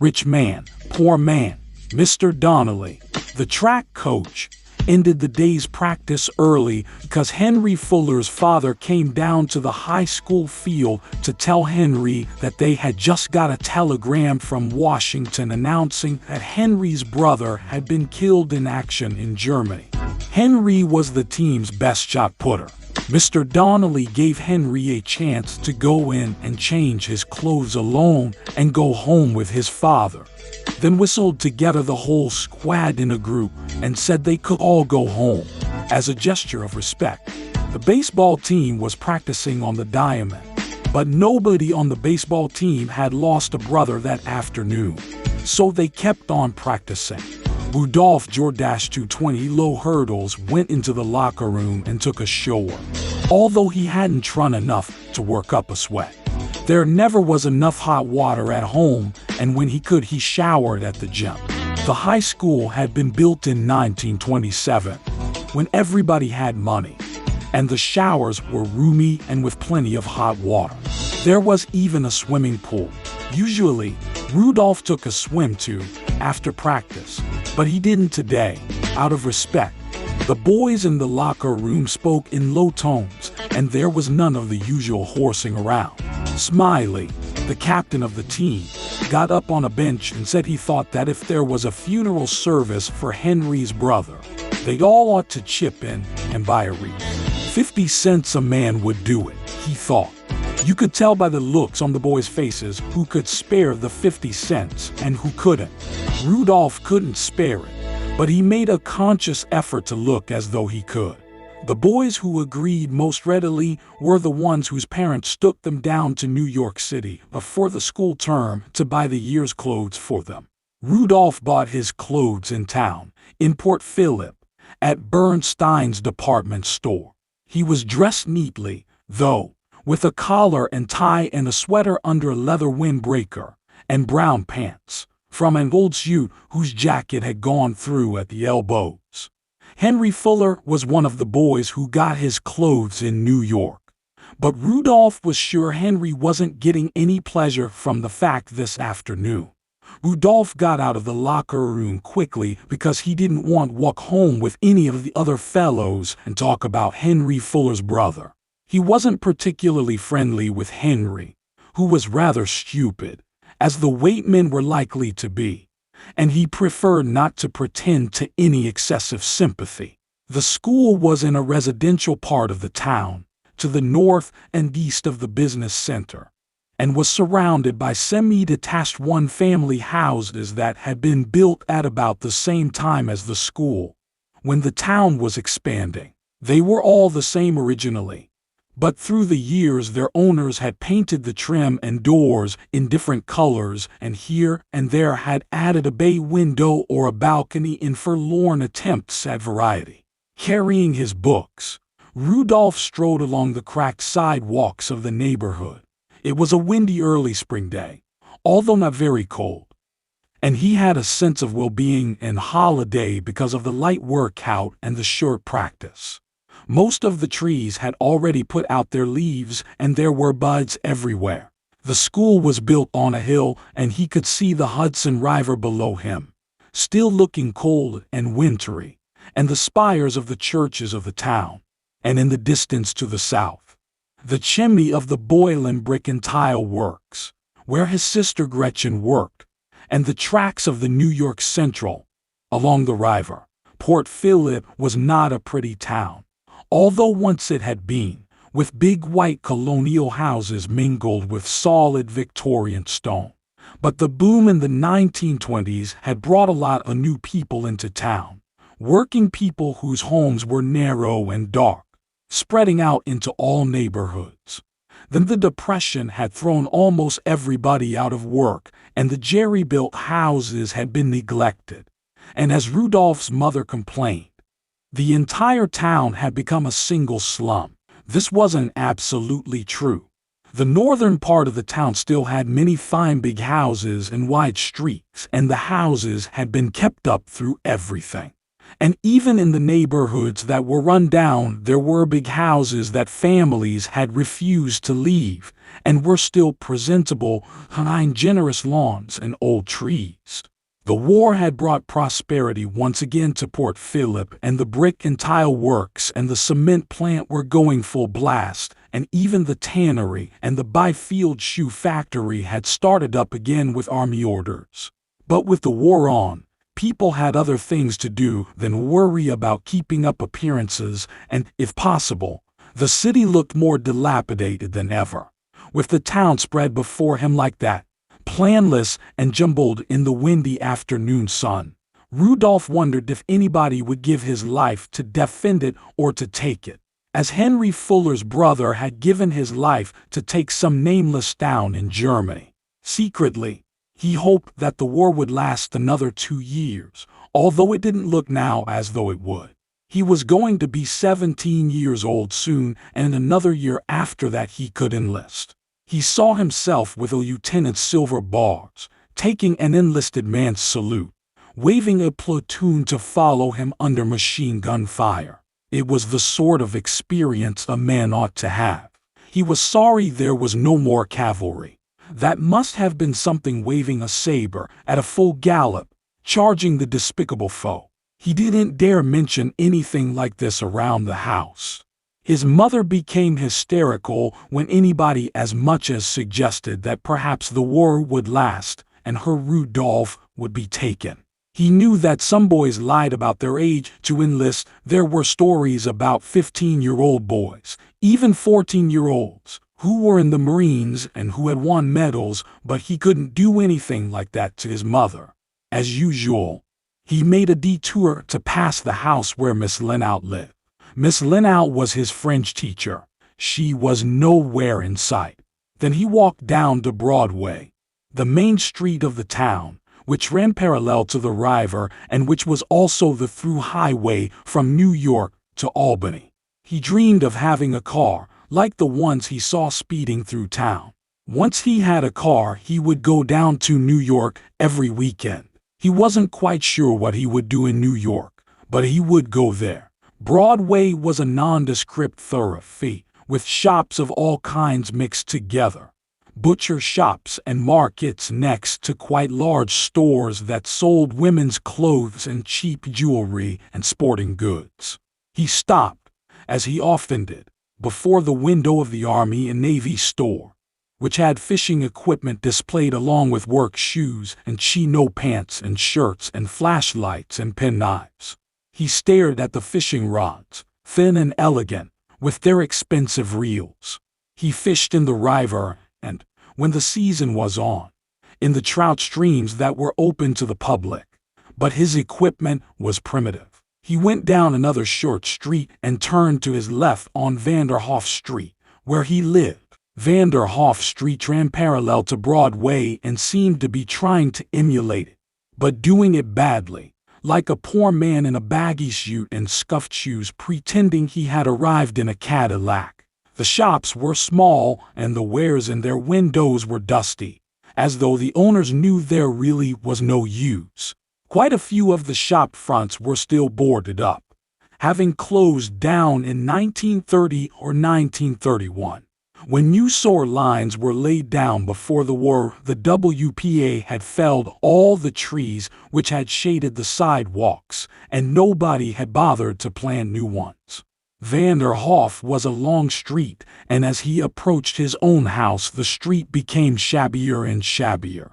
Rich man, poor man, Mr. Donnelly, the track coach, ended the day's practice early because Henry Fuller's father came down to the high school field to tell Henry that they had just got a telegram from Washington announcing that Henry's brother had been killed in action in Germany. Henry was the team's best shot putter. Mr. Donnelly gave Henry a chance to go in and change his clothes alone and go home with his father, then whistled together the whole squad in a group and said they could all go home. As a gesture of respect, the baseball team was practicing on the diamond, but nobody on the baseball team had lost a brother that afternoon, so they kept on practicing. Rudolph Jordash 220 low hurdles went into the locker room and took a shower, although he hadn't run enough to work up a sweat. There never was enough hot water at home, and when he could, he showered at the gym. The high school had been built in 1927, when everybody had money, and the showers were roomy and with plenty of hot water. There was even a swimming pool. Usually, Rudolph took a swim too after practice, but he didn't today, out of respect. The boys in the locker room spoke in low tones, and there was none of the usual horsing around. Smiley, the captain of the team, got up on a bench and said he thought that if there was a funeral service for Henry's brother, they all ought to chip in and buy a wreath. 50 cents a man would do it, he thought. You could tell by the looks on the boys' faces who could spare the 50 cents and who couldn't. Rudolph couldn't spare it, but he made a conscious effort to look as though he could. The boys who agreed most readily were the ones whose parents took them down to New York City before the school term to buy the year's clothes for them. Rudolph bought his clothes in town, in Port Phillip, at Bernstein's department store. He was dressed neatly, though, with a collar and tie and a sweater under a leather windbreaker, and brown pants, from an old suit whose jacket had gone through at the elbows. Henry Fuller was one of the boys who got his clothes in New York, but Rudolph was sure Henry wasn't getting any pleasure from the fact this afternoon. Rudolph got out of the locker room quickly because he didn't want to walk home with any of the other fellows and talk about Henry Fuller's brother. He wasn't particularly friendly with Henry, who was rather stupid, as the Waitmen were likely to be, and he preferred not to pretend to any excessive sympathy. The school was in a residential part of the town, to the north and east of the business center, and was surrounded by semi-detached one-family houses that had been built at about the same time as the school, when the town was expanding. They were all the same originally, but through the years their owners had painted the trim and doors in different colors and here and there had added a bay window or a balcony in forlorn attempts at variety. Carrying his books, Rudolph strode along the cracked sidewalks of the neighborhood. It was a windy early spring day, although not very cold, and he had a sense of well-being and holiday because of the light workout and the short practice. Most of the trees had already put out their leaves and there were buds everywhere. The school was built on a hill and he could see the Hudson River below him, still looking cold and wintry, and the spires of the churches of the town, and in the distance to the south, the chimney of the Boylan Brick and Tile Works, where his sister Gretchen worked, and the tracks of the New York Central, along the river. Port Phillip was not a pretty town, although once it had been, with big white colonial houses mingled with solid Victorian stone. But the boom in the 1920s had brought a lot of new people into town, working people whose homes were narrow and dark, spreading out into all neighborhoods. Then the Depression had thrown almost everybody out of work, and the jerry-built houses had been neglected. And as Rudolph's mother complained, the entire town had become a single slum. This wasn't absolutely true. The northern part of the town still had many fine big houses and wide streets, and the houses had been kept up through everything. And even in the neighborhoods that were run down, there were big houses that families had refused to leave and were still presentable behind generous lawns and old trees. The war had brought prosperity once again to Port Phillip, and the brick and tile works and the cement plant were going full blast, and even the tannery and the Byfield shoe factory had started up again with army orders. But with the war on, people had other things to do than worry about keeping up appearances, and, if possible, the city looked more dilapidated than ever. With the town spread before him like that, planless and jumbled in the windy afternoon sun, Rudolph wondered if anybody would give his life to defend it or to take it, as Henry Fuller's brother had given his life to take some nameless town in Germany. Secretly, he hoped that the war would last another 2 years, although it didn't look now as though it would. He was going to be 17 years old soon, and another year after that he could enlist. He saw himself with a lieutenant's silver bars, taking an enlisted man's salute, waving a platoon to follow him under machine gun fire. It was the sort of experience a man ought to have. He was sorry there was no more cavalry. That must have been something waving a saber at a full gallop, charging the despicable foe. He didn't dare mention anything like this around the house. His mother became hysterical when anybody as much as suggested that perhaps the war would last and her Rudolph would be taken. He knew that some boys lied about their age to enlist. There were stories about 15-year-old boys, even 14-year-olds, who were in the Marines and who had won medals, but he couldn't do anything like that to his mother. As usual, he made a detour to pass the house where Miss Lenout lived. Miss Lenout was his French teacher. She was nowhere in sight. Then he walked down to Broadway, the main street of the town, which ran parallel to the river and which was also the through highway from New York to Albany. He dreamed of having a car, like the ones he saw speeding through town. Once he had a car, he would go down to New York every weekend. He wasn't quite sure what he would do in New York, but he would go there. Broadway was a nondescript thoroughfare, with shops of all kinds mixed together. Butcher shops and markets next to quite large stores that sold women's clothes and cheap jewelry and sporting goods. He stopped, as he often did, before the window of the Army and Navy store, which had fishing equipment displayed along with work shoes and chino pants and shirts and flashlights and penknives. He stared at the fishing rods, thin and elegant, with their expensive reels. He fished in the river and, when the season was on, in the trout streams that were open to the public. But his equipment was primitive. He went down another short street and turned to his left on Vanderhoff Street, where he lived. Vanderhoff Street ran parallel to Broadway and seemed to be trying to emulate it, but doing it badly, like a poor man in a baggy suit and scuffed shoes pretending he had arrived in a Cadillac. The shops were small and the wares in their windows were dusty, as though the owners knew there really was no use. Quite a few of the shop fronts were still boarded up, having closed down in 1930 or 1931. When new sewer lines were laid down before the war, the WPA had felled all the trees which had shaded the sidewalks, and nobody had bothered to plant new ones. Vanderhoff was a long street, and as he approached his own house, the street became shabbier and shabbier,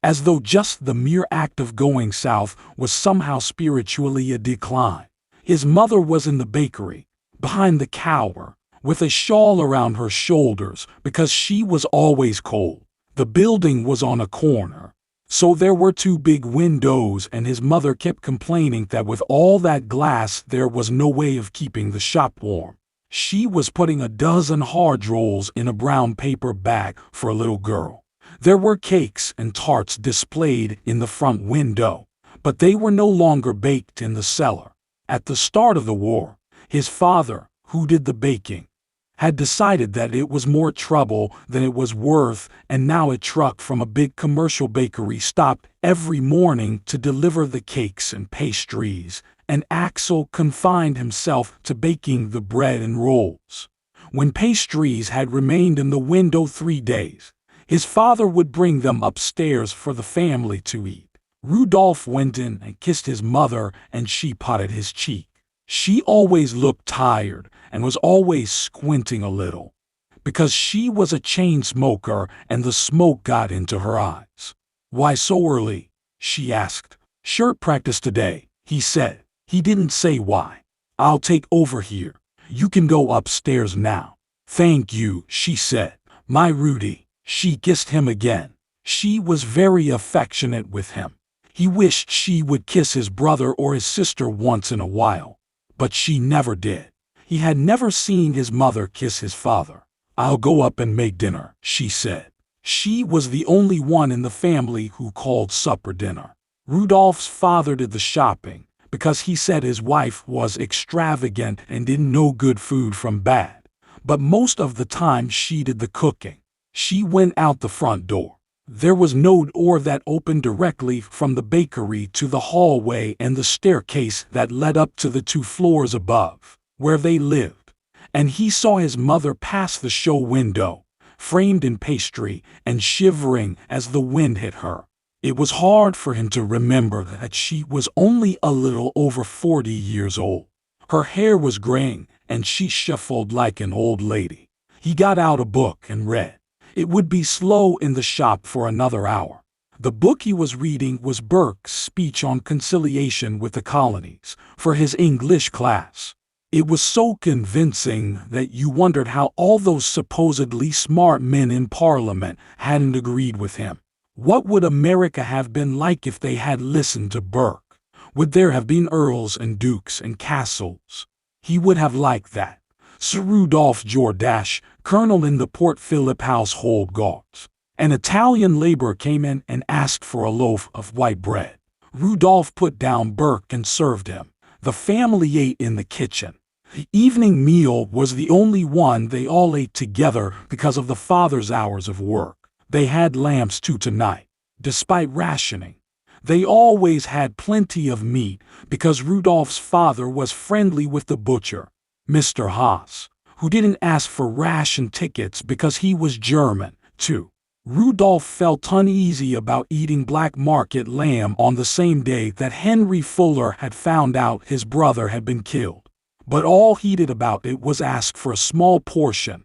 as though just the mere act of going south was somehow spiritually a decline. His mother was in the bakery, behind the counter, with a shawl around her shoulders because she was always cold. The building was on a corner, so there were 2 big windows, and his mother kept complaining that with all that glass there was no way of keeping the shop warm. She was putting a dozen hard rolls in a brown paper bag for a little girl. There were cakes and tarts displayed in the front window, but they were no longer baked in the cellar. At the start of the war, his father, who did the baking, had decided that it was more trouble than it was worth, and now a truck from a big commercial bakery stopped every morning to deliver the cakes and pastries, and Axel confined himself to baking the bread and rolls. When pastries had remained in the window 3 days, his father would bring them upstairs for the family to eat. Rudolph went in and kissed his mother, and she patted his cheek. She always looked tired and was always squinting a little, because she was a chain smoker and the smoke got into her eyes. "Why so early?" she asked. "Shirt practice today," he said. He didn't say why. "I'll take over here. You can go upstairs now." "Thank you," she said. "My Rudy." She kissed him again. She was very affectionate with him. He wished she would kiss his brother or his sister once in a while, but she never did. He had never seen his mother kiss his father. "I'll go up and make dinner," she said. She was the only one in the family who called supper dinner. Rudolph's father did the shopping, because he said his wife was extravagant and didn't know good food from bad. But most of the time she did the cooking. She went out the front door. There was no door that opened directly from the bakery to the hallway and the staircase that led up to the 2 floors above, where they lived. And he saw his mother pass the show window, framed in pastry and shivering as the wind hit her. It was hard for him to remember that she was only a little over 40 years old. Her hair was graying, and she shuffled like an old lady. He got out a book and read. It would be slow in the shop for another hour. The book he was reading was Burke's speech on conciliation with the colonies for his English class. It was so convincing that you wondered how all those supposedly smart men in Parliament hadn't agreed with him. What would America have been like if they had listened to Burke? Would there have been earls and dukes and castles? He would have liked that. Sir Rudolph Jordache, colonel in the Port Phillip Household Guards. An Italian laborer came in and asked for a loaf of white bread. Rudolph put down Burke and served him. The family ate in the kitchen. The evening meal was the only one they all ate together because of the father's hours of work. They had lamb stew tonight. Despite rationing, they always had plenty of meat because Rudolph's father was friendly with the butcher, Mr. Haas, who didn't ask for ration tickets because he was German, too. Rudolph felt uneasy about eating black market lamb on the same day that Henry Fuller had found out his brother had been killed. But all he did about it was ask for a small portion,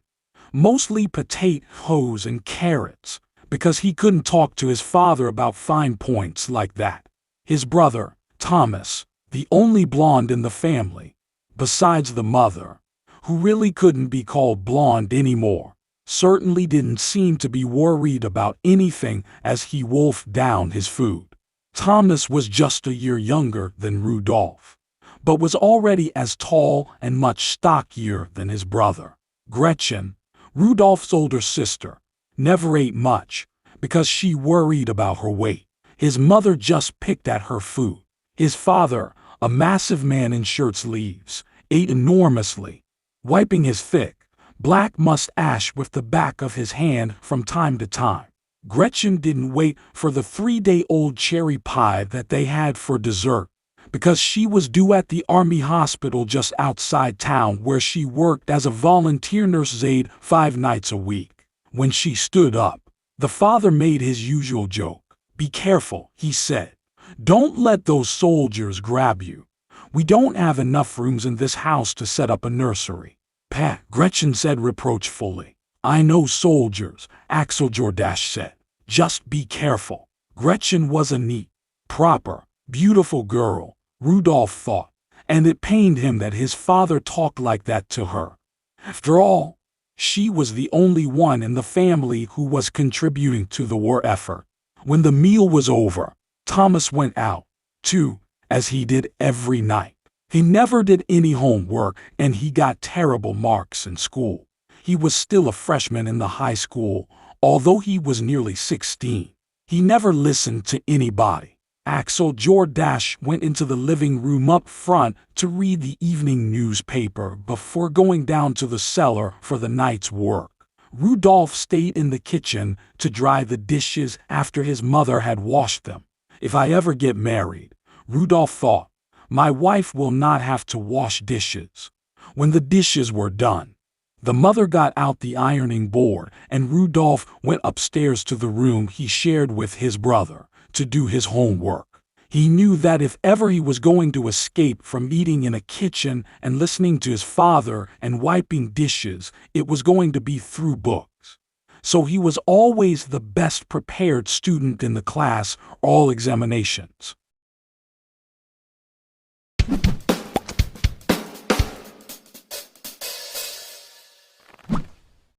mostly potatoes and carrots, because he couldn't talk to his father about fine points like that. His brother, Thomas, the only blonde in the family, besides the mother, who really couldn't be called blonde anymore, certainly didn't seem to be worried about anything as he wolfed down his food. Thomas was just a year younger than Rudolph, but was already as tall and much stockier than his brother. Gretchen, Rudolph's older sister, never ate much because she worried about her weight. His mother just picked at her food. His father, a massive man in shirt sleeves, ate enormously, wiping his thick, black mustache with the back of his hand from time to time. Gretchen didn't wait for the 3-day-old cherry pie that they had for dessert, because she was due at the army hospital just outside town where she worked as a volunteer nurse aide 5 nights a week. When she stood up, the father made his usual joke. "Be careful," he said. "Don't let those soldiers grab you. We don't have enough rooms in this house to set up a nursery." "Pat," Gretchen said reproachfully. "I know soldiers," Axel Jordache said. "Just be careful." Gretchen was a neat, proper, beautiful girl, Rudolph thought, and it pained him that his father talked like that to her. After all, she was the only one in the family who was contributing to the war effort. When the meal was over, Thomas went out, too, as he did every night. He never did any homework, and he got terrible marks in school. He was still a freshman in the high school, although he was nearly 16. He never listened to anybody. Axel Jordash went into the living room up front to read the evening newspaper before going down to the cellar for the night's work. Rudolph stayed in the kitchen to dry the dishes after his mother had washed them. If I ever get married, Rudolph thought, my wife will not have to wash dishes. When the dishes were done, the mother got out the ironing board and Rudolph went upstairs to the room he shared with his brother to do his homework. He knew that if ever he was going to escape from eating in a kitchen and listening to his father and wiping dishes, it was going to be through books. So he was always the best prepared student in the class, all examinations.